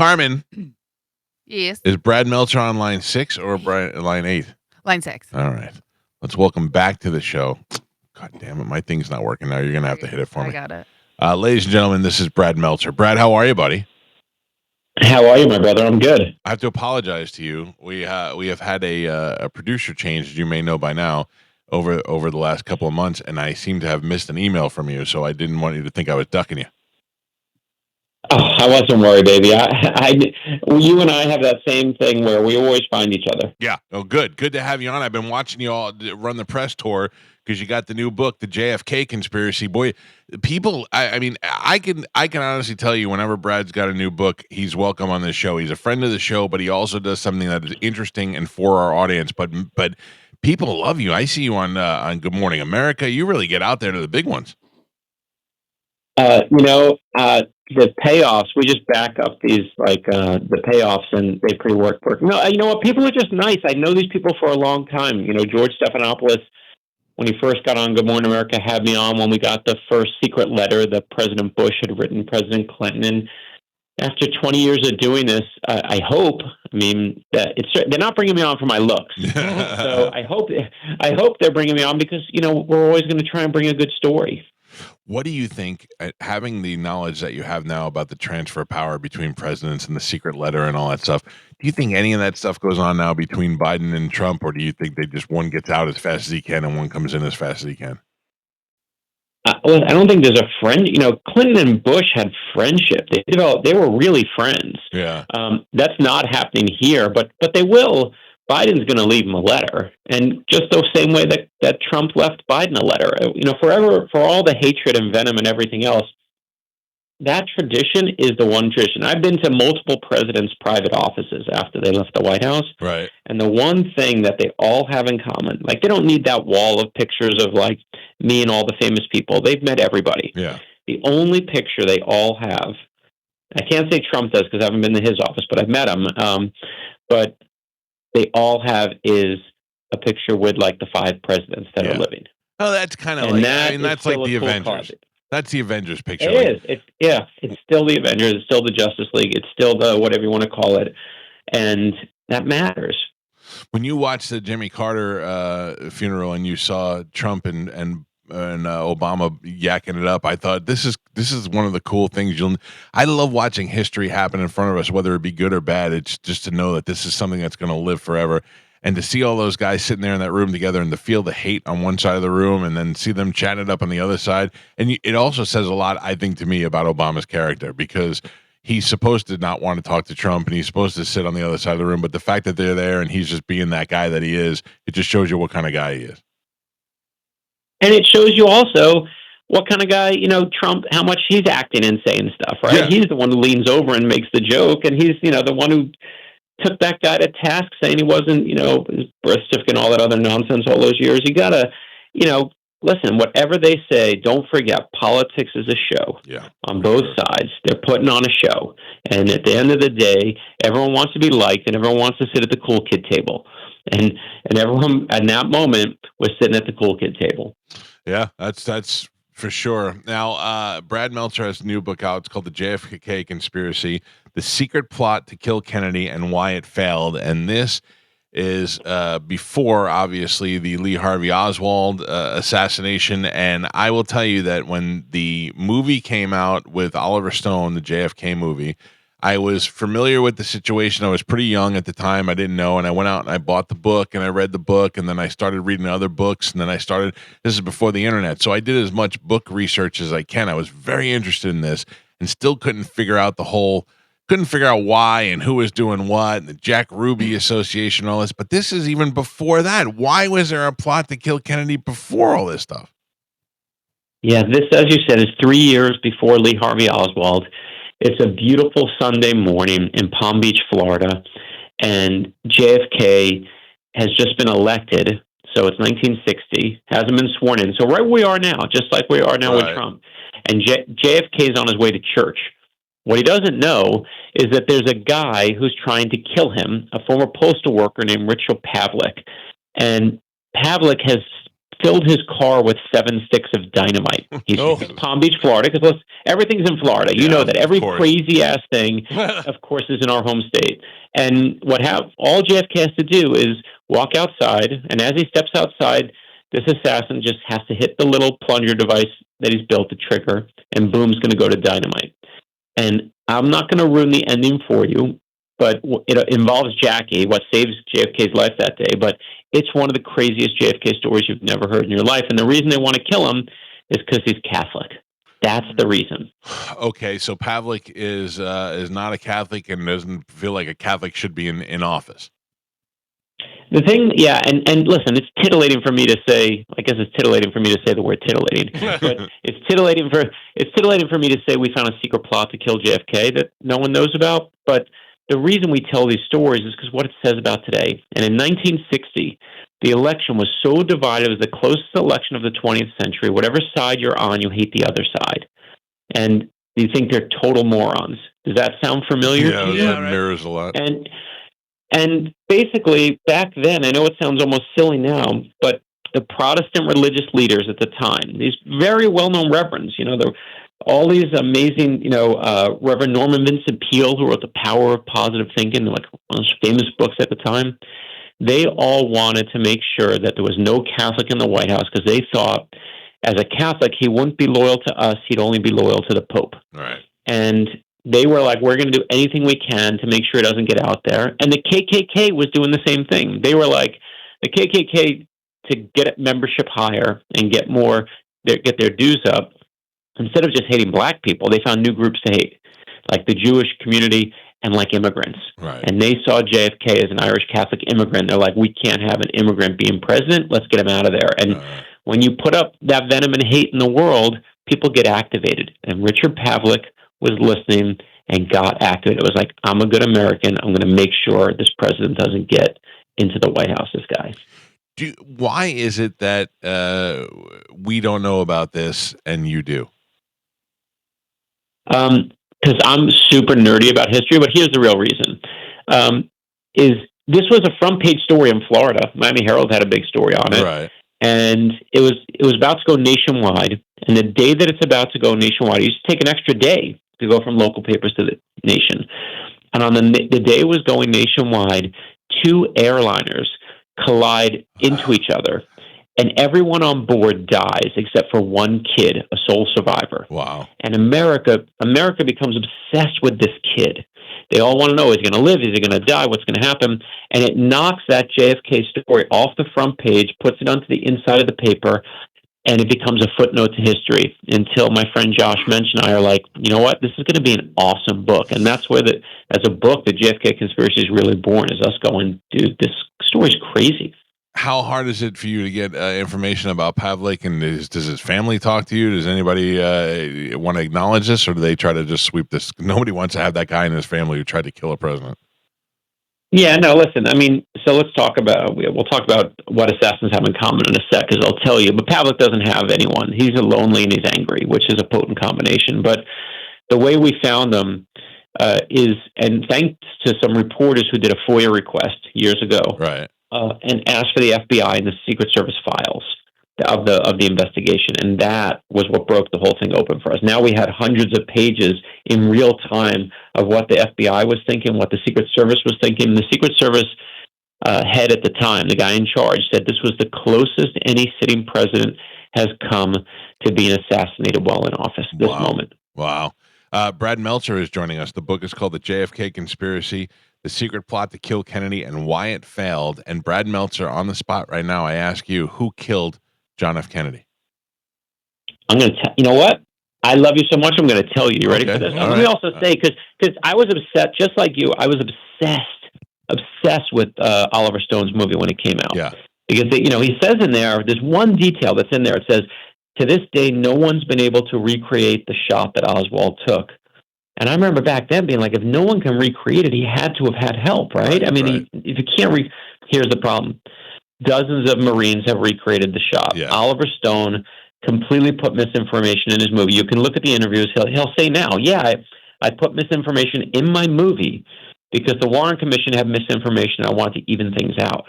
Carmen, Yes. is Brad Meltzer on line 6 or line 8? Line 6. All right. Let's welcome back to the show. God damn it. My thing's not working now. You're going to have to hit it for me. I got it. Ladies and gentlemen, this is Brad Meltzer. Brad, how are you, buddy? How are you, my brother? I'm good. I have to apologize to you. We have had a producer change, as you may know by now, over the last couple of months, and I seem to have missed an email from you, so I didn't want you to think I was ducking you. Oh, I wasn't worried, baby. You and I have that same thing where we always find each other. Yeah. Oh, good. Good to have you on. I've been watching you all run the press tour because you got the new book, The JFK Conspiracy. Boy, people, I mean, I can honestly tell you whenever Brad's got a new book, he's welcome on this show. He's a friend of the show, but he also does something that is interesting and for our audience. But people love you. I see you on Good Morning America. You really get out there to the big ones. The payoffs, we just back up these, the payoffs, and they pre-work. No, you know what? People are just nice. I know these people for a long time. You know, George Stephanopoulos, when he first got on Good Morning America, had me on when we got the first secret letter that President Bush had written President Clinton. And after 20 years of doing this, I hope, that they're not bringing me on for my looks. So I hope they're bringing me on because, we're always going to try and bring a good story. What do you think, having the knowledge that you have now about the transfer of power between presidents and the secret letter and all that stuff, do you think any of that stuff goes on now between Biden and Trump, or do you think one gets out as fast as he can and one comes in as fast as he can? Well, I don't think there's a friend. Clinton and Bush had friendship. They were really friends. Yeah. That's not happening here, but they will. Biden's going to leave him a letter, and just the same way that Trump left Biden a letter. Forever, for all the hatred and venom and everything else, that tradition is the one tradition. I've been to multiple presidents' private offices after they left the White House, right? And the one thing that they all have in common, they don't need that wall of pictures of me and all the famous people. They've met everybody. Yeah. The only picture they all have, I can't say Trump does because I haven't been to his office, but I've met him. But they all have is a picture with the 5 presidents that are living. Oh, that's kind of that's like the Avengers. Card. That's the Avengers picture. It is. It's still the Avengers. It's still the Justice League. It's still the whatever you want to call it, and that matters. When you watched the Jimmy Carter funeral and you saw Trump and Obama yakking it up, I thought this is one of the cool things. I love watching history happen in front of us, whether it be good or bad. It's just to know that this is something that's going to live forever, and to see all those guys sitting there in that room together and to feel the hate on one side of the room and then see them chatting up on the other side. And it also says a lot, I think, to me about Obama's character, because he's supposed to not want to talk to Trump and he's supposed to sit on the other side of the room. But the fact that they're there and he's just being that guy that he is, it just shows you what kind of guy he is. And it shows you also what kind of guy, Trump, how much he's acting and saying stuff, right? Yeah. He's the one who leans over and makes the joke, and he's, the one who took that guy to task saying he wasn't, his birth certificate and all that other nonsense all those years. You got to, listen, whatever they say, don't forget, politics is a show. Yeah. On both sides. They're putting on a show. And at the end of the day, everyone wants to be liked and everyone wants to sit at the cool kid table. And everyone at that moment was sitting at the cool kid table. Yeah, that's for sure. Now, Brad Meltzer has a new book out. It's called The JFK Conspiracy, The Secret Plot to Kill Kennedy and Why It Failed. And this is before, obviously, the Lee Harvey Oswald assassination. And I will tell you that when the movie came out with Oliver Stone, the JFK movie, I was familiar with the situation. I was pretty young at the time. I didn't know. And I went out and I bought the book and I read the book. And then I started reading other books. And then this is before the internet. So I did as much book research as I can. I was very interested in this and still couldn't figure out why and who was doing what, and the Jack Ruby Association, all this. But this is even before that. Why was there a plot to kill Kennedy before all this stuff? Yeah, this, as you said, is 3 years before Lee Harvey Oswald. It's a beautiful Sunday morning in Palm Beach, Florida, and JFK has just been elected. So it's 1960, hasn't been sworn in. So right where we are now, just like we are now with Trump. And JFK is on his way to church. What he doesn't know is that there's a guy who's trying to kill him, a former postal worker named Richard Pavlik. And Pavlik has filled his car with 7 sticks of dynamite. He's in Palm Beach, Florida, because everything's in Florida. You know that every crazy ass thing, of course, is in our home state. And all JFK has to do is walk outside, and as he steps outside, this assassin just has to hit the little plunger device that he's built to trigger, and boom's going to go to dynamite. And I'm not going to ruin the ending for you, but it involves Jackie, what saves JFK's life that day. But it's one of the craziest JFK stories you've never heard in your life. And the reason they want to kill him is because he's Catholic. That's the reason. Okay, so Pavlik is not a Catholic and doesn't feel like a Catholic should be in office. The thing, and listen, it's titillating for me to say. I guess it's titillating for me to say the word titillating, but it's titillating for me to say we found a secret plot to kill JFK that no one knows about. But the reason we tell these stories is because what it says about today. And in 1960, the election was so divided; it was the closest election of the 20th century. Whatever side you're on, you hate the other side, and you think they're total morons. Does that sound familiar to you? Yeah, that mirrors a lot. And basically, back then, I know it sounds almost silly now, but the Protestant religious leaders at the time, these very well-known reverends, all these amazing, Reverend Norman Vincent Peale, who wrote The Power of Positive Thinking, like one of those famous books at the time, they all wanted to make sure that there was no Catholic in the White House because they thought, as a Catholic, he wouldn't be loyal to us, he'd only be loyal to the Pope. Right. And they were like, we're going to do anything we can to make sure it doesn't get out there. And the KKK was doing the same thing. They were like, the KKK, to get membership higher and get their dues up, instead of just hating black people, they found new groups to hate, like the Jewish community and like immigrants. Right. And they saw JFK as an Irish Catholic immigrant. They're like, we can't have an immigrant being president. Let's get him out of there. And when you put up that venom and hate in the world, people get activated. And Richard Pavlik was listening and got activated. It was like, I'm a good American. I'm going to make sure this president doesn't get into the White House, this guy. Why is it that we don't know about this and you do? Because I'm super nerdy about history, but here's the real reason. Is this was a front page story in Florida. Miami Herald had a big story on it. Right. And it was about to go nationwide. And the day that it's about to go nationwide, it used to take an extra day to go from local papers to the nation. And on the day it was going nationwide, 2 airliners collide into each other, and everyone on board dies except for one kid, a sole survivor. Wow. And America becomes obsessed with this kid. They all want to know, is he going to live? Is he going to die? What's going to happen? And it knocks that JFK story off the front page, puts it onto the inside of the paper, and it becomes a footnote to history until my friend Josh Mensch and I are like, you know what? This is going to be an awesome book. And that's where, as a book, the JFK Conspiracy is really born, is us going, dude, this story's crazy. How hard is it for you to get information about Pavlik? And does his family talk to you? Does anybody want to acknowledge this, or do they try to just sweep this? Nobody wants to have that guy in his family who tried to kill a president. Yeah, no, listen, I mean, so we'll talk about what assassins have in common in a sec, because I'll tell you, but Pavlik doesn't have anyone. He's lonely and he's angry, which is a potent combination. But the way we found him is, and thanks to some reporters who did a FOIA request years ago, right, and asked for the FBI and the Secret Service files of the investigation, and that was what broke the whole thing open for us. Now we had hundreds of pages in real time of what the FBI was thinking, what the Secret Service was thinking. The Secret Service head at the time, the guy in charge, said this was the closest any sitting president has come to being assassinated while in office. This moment. Wow. Brad Meltzer is joining us. The book is called The JFK Conspiracy: The Secret Plot to Kill Kennedy and Why It Failed. And Brad Meltzer, on the spot right now, I ask you, who killed John F. Kennedy? I'm going to tell you know what? I love you so much, I'm going to tell you. You ready for this? Let me also say, because I was upset, just like you, I was obsessed with Oliver Stone's movie when it came out. Yeah. Because, he says in there's one detail that's in there. It says, to this day, no one's been able to recreate the shot that Oswald took. And I remember back then being like, if no one can recreate it, he had to have had help, right? I mean, if you can't here's the problem. Dozens of Marines have recreated the shot. Yeah. Oliver Stone completely put misinformation in his movie. You can look at the interviews. He'll say now, I put misinformation in my movie because the Warren Commission had misinformation. I wanted to even things out.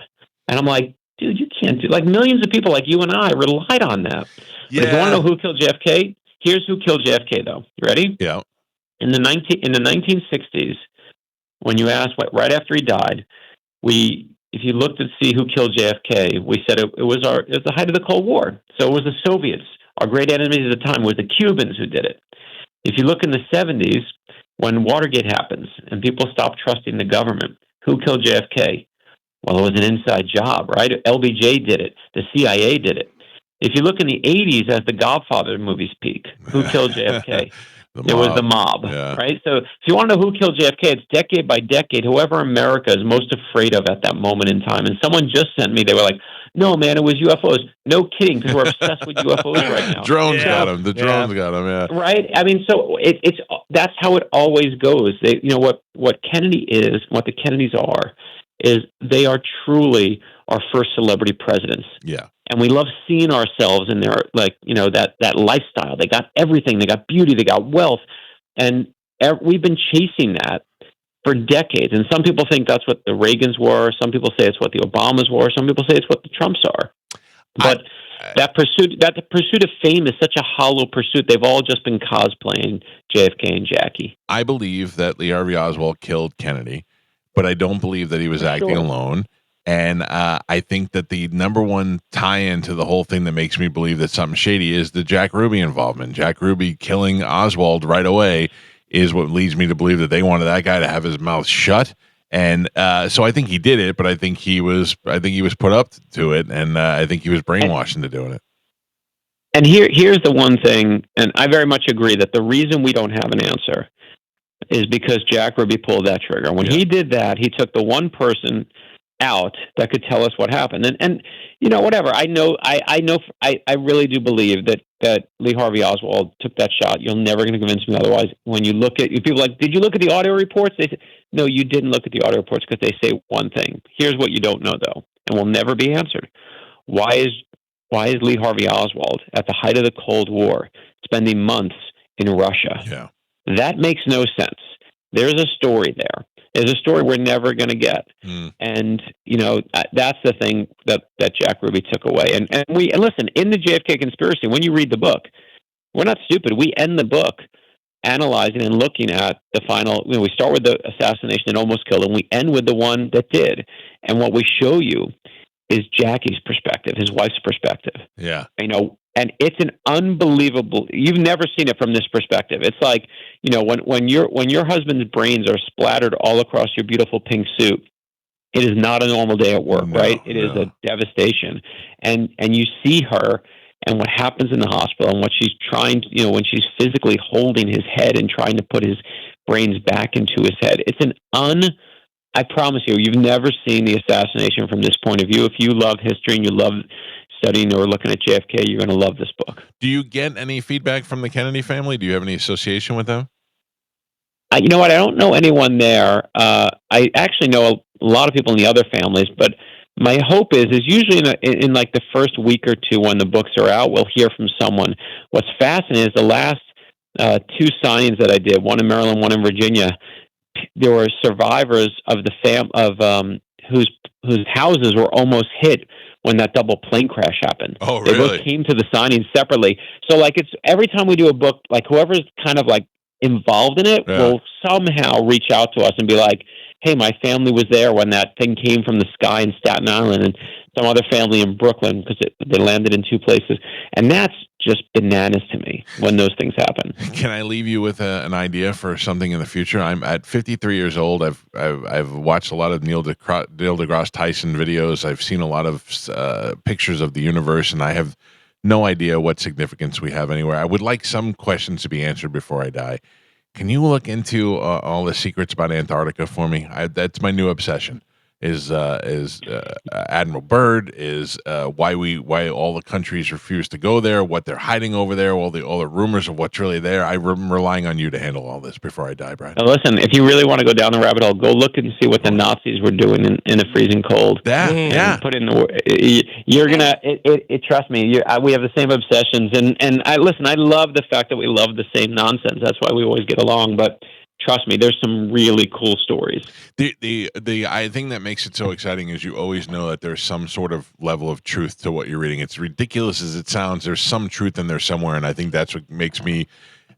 And I'm like, dude, you can't do, like, millions of people like you and I relied on that. Yeah. But if you want to know who killed JFK, here's who killed JFK, though. You ready? Yeah. In the 1960s, when you asked right after he died, if you looked to see who killed JFK, we said it was the height of the Cold War. So it was the Soviets. Our great enemies at the time was the Cubans who did it. If you look in the 70s, when Watergate happens and people stop trusting the government, who killed JFK? Well, it was an inside job, right? LBJ did it. The CIA did it. If you look in the 80s as the Godfather movies peak, who killed JFK? It was the mob, right? So if you want to know who killed JFK, it's decade by decade, whoever America is most afraid of at that moment in time. And someone just sent me, they were like, no, man, it was UFOs. No kidding, because we're obsessed with UFOs right now. Drones got him. The drones got him, yeah. Right? I mean, so that's how it always goes. What Kennedy is, what the Kennedys are, is they are truly our first celebrity presidents. Yeah. And we love seeing ourselves in their, that lifestyle. They got everything. They got beauty. They got wealth. And we've been chasing that for decades. And some people think that's what the Reagans were. Some people say it's what the Obamas were. Some people say it's what the Trumps are. But that the pursuit of fame is such a hollow pursuit. They've all just been cosplaying JFK and Jackie. I believe that Lee Harvey Oswald killed Kennedy, but I don't believe that he was acting alone. And I think that the number one tie-in to the whole thing that makes me believe that something shady is the Jack Ruby involvement. Jack Ruby killing Oswald right away is what leads me to believe that they wanted that guy to have his mouth shut. And so I think he did it, but I think he was put up to it, and I think he was brainwashed into doing it. And here's the one thing, and I very much agree that the reason we don't have an answer is because Jack Ruby pulled that trigger. When he did that, he took the one person out that could tell us what happened. And whatever. I really do believe that Lee Harvey Oswald took that shot. You're never going to convince me otherwise. When you look at people like, did you look at the audio reports? They say, no, you didn't look at the audio reports because they say one thing. Here's what you don't know though, and will never be answered. Why is Lee Harvey Oswald at the height of the Cold War spending months in Russia? Yeah. That makes no sense. There's a story there. There's a story we're never going to get. And, that's the thing that Jack Ruby took away. And listen, in the JFK Conspiracy, when you read the book, we're not stupid. We end the book analyzing and looking at the final, we start with the assassination that almost killed him. We end with the one that did. And what we show you is Jackie's perspective, his wife's perspective. Yeah. And it's an unbelievable. You've never seen it from this perspective. It's like, when your husband's brains are splattered all across your beautiful pink suit, it is not a normal day at work, right? It is a devastation. And you see her and what happens in the hospital and what she's trying to, when she's physically holding his head and trying to put his brains back into his head. I promise you've never seen the assassination from this point of view. If you love history and you love studying or looking at JFK, you're going to love this book. Do you get any feedback from the Kennedy family? Do you have any association with them? You know what? I don't know anyone there. I actually know a lot of people in the other families, but my hope is usually in like the first week or two when the books are out, we'll hear from someone. What's fascinating is the last two signings that I did, one in Maryland, one in Virginia, there were survivors of the whose houses were almost hit when that double plane crash happened. Oh, really? They both came to the signing separately. So like it's every time we do a book, like whoever's kind of like involved in it will somehow reach out to us and be like, hey, my family was there when that thing came from the sky in Staten Island, and some other family in Brooklyn, because they landed in two places. And that's just bananas to me when those things happen. Can I leave you with an idea for something in the future? I'm at 53 years old. I've watched a lot of Neil deGrasse Tyson videos. I've seen a lot of pictures of the universe, and I have no idea what significance we have anywhere. I would like some questions to be answered before I die. Can you look into all the secrets about Antarctica for me? That's my new obsession. Is Admiral Byrd, is why all the countries refuse to go there, what they're hiding over there, all the rumors of what's really there. I'm relying on you to handle all this before I die, Brad. Now listen, if you really want to go down the rabbit hole, go look and see what the Nazis were doing in the freezing cold. Yeah. Put in you're gonna. Trust me. We have the same obsessions, and I listen. I love the fact that we love the same nonsense. That's why we always get along. But trust me, there's some really cool stories. The I think that makes it so exciting is you always know that there's some sort of level of truth to what you're reading. It's ridiculous as it sounds. There's some truth in there somewhere, and I think that's what makes me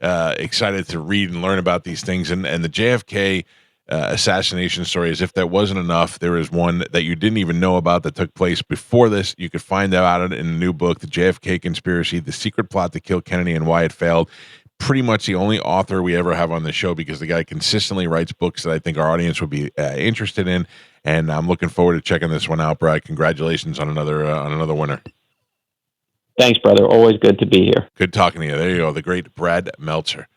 excited to read and learn about these things. And the JFK assassination story, as if that wasn't enough, there is one that you didn't even know about that took place before this. You could find out about it in a new book, The JFK Conspiracy: The Secret Plot to Kill Kennedy and Why It Failed. Pretty much the only author we ever have on the show, because the guy consistently writes books that I think our audience would be interested in, and I'm looking forward to checking this one out. Brad, congratulations on another winner. Thanks, brother. Always good to be here. Good talking to you. There you go, the great Brad Meltzer.